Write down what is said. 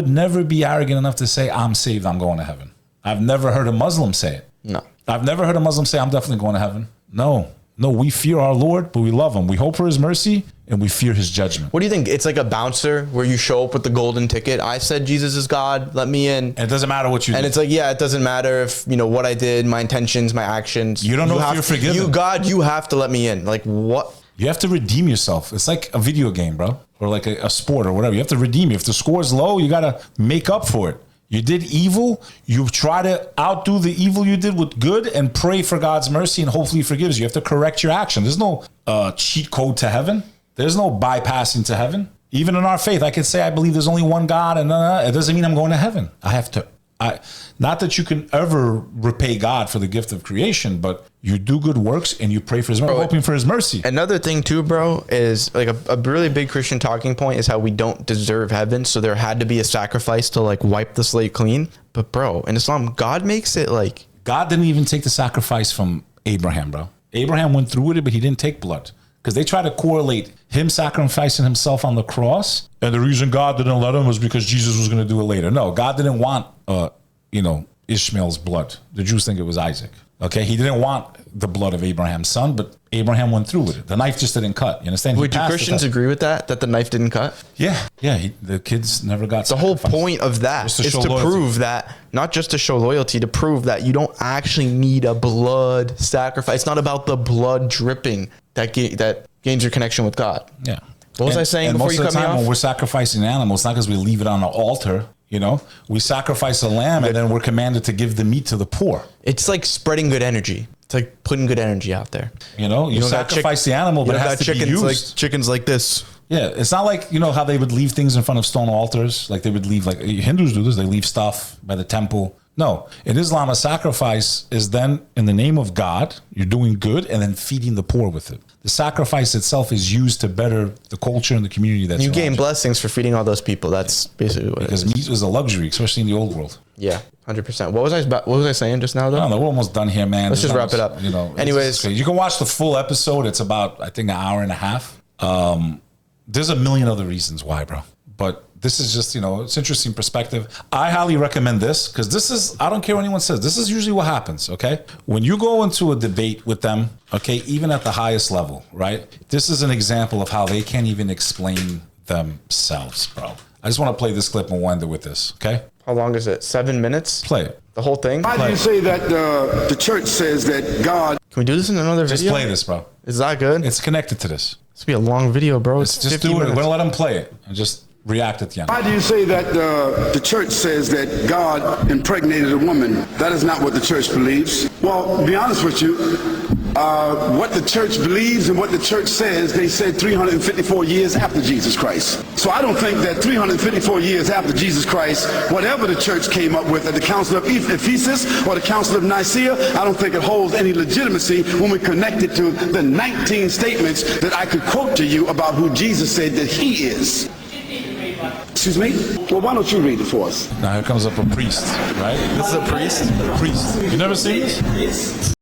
would never be arrogant enough to say, I'm saved, I'm going to heaven. I've never heard a Muslim say it. No. I've never heard a Muslim say, I'm definitely going to heaven. No, we fear our Lord, but we love him. We hope for his mercy and we fear his judgment. What do you think? It's like a bouncer where you show up with the golden ticket. I said Jesus is God, let me in. And it doesn't matter what you do. And it's like, yeah, it doesn't matter if, what I did, my intentions, my actions. You don't know if you're forgiven. God, you have to let me in. Like what? You have to redeem yourself. It's like a video game, bro, or like a sport or whatever. You have to redeem. If the score is low, you got to make up for it. You did evil. You try to outdo the evil you did with good and pray for God's mercy and hopefully he forgives you. You have to correct your action. There's no cheat code to heaven. There's no bypassing to heaven. Even in our faith, I could say I believe there's only one God, and it doesn't mean I'm going to heaven. I have to. Not that you can ever repay God for the gift of creation, but you do good works and you pray for his mercy, hoping for his mercy. Another thing too, bro, is like a really big Christian talking point is how we don't deserve heaven. So there had to be a sacrifice to like wipe the slate clean. But bro, in Islam, God makes it like. God didn't even take the sacrifice from Abraham, bro. Abraham went through with it, but he didn't take blood. Because they try to correlate him sacrificing himself on the cross. And the reason God didn't let him was because Jesus was going to do it later. No, God didn't want, Ishmael's blood. The Jews think it was Isaac. Okay, he didn't want the blood of Abraham's son, but Abraham went through with it. The knife just didn't cut. You understand? Wait, do Christians agree with that the knife didn't cut? Yeah. The kids never got the whole point of that is to prove that, not just to show loyalty, to prove that you don't actually need a blood sacrifice. It's not about the blood dripping that gains your connection with God. Yeah. What was I saying before you cut me off? Most of the time when we're sacrificing animals, not because we leave it on the altar. We sacrifice a lamb and then we're commanded to give the meat to the poor. It's like spreading good energy. It's like putting good energy out there. You sacrifice the animal, but it has to be used. Like chickens like this. Yeah, it's not like, how they would leave things in front of stone altars. Like they would leave, like Hindus do this, they leave stuff by the temple. No, in Islam, a sacrifice is then in the name of God, you're doing good and then feeding the poor with it. The sacrifice itself is used to better the culture and the community that's you gain blessings for feeding all those people. That's basically what it is. Because meat was a luxury, especially in the old world. Yeah, 100%. What was I saying just now, though? No, we're almost done here, man. Let's just wrap it up. Anyways. You can watch the full episode. It's about, I think, an hour and a half. There's a million other reasons why, bro. But this is just, it's interesting perspective. I highly recommend this because this is, I don't care what anyone says. This is usually what happens, okay? When you go into a debate with them, okay, even at the highest level, right? This is an example of how they can't even explain themselves, bro. I just want to play this clip and we'll end it with this, okay? How long is it? 7 minutes? Play it. The whole thing? Why do you say that the church says that God... Can we do this in another video? Just play this, bro. Is that good? It's connected to this. This will be a long video, bro. It's just do it. We're going to let them play it and just react at the end. Why do you say that the church says that God impregnated a woman? That is not what the church believes. Well, to be honest with you, what the church believes and what the church says, they said 354 years after Jesus Christ. So I don't think that 354 years after Jesus Christ, whatever the church came up with at the Council of Ephesus or the Council of Nicaea, I don't think it holds any legitimacy when we connect it to the 19 statements that I could quote to you about who Jesus said that he is. Excuse me? Well, why don't you read it for us? Now here comes up a priest, right? This is a priest? A priest. You never seen this?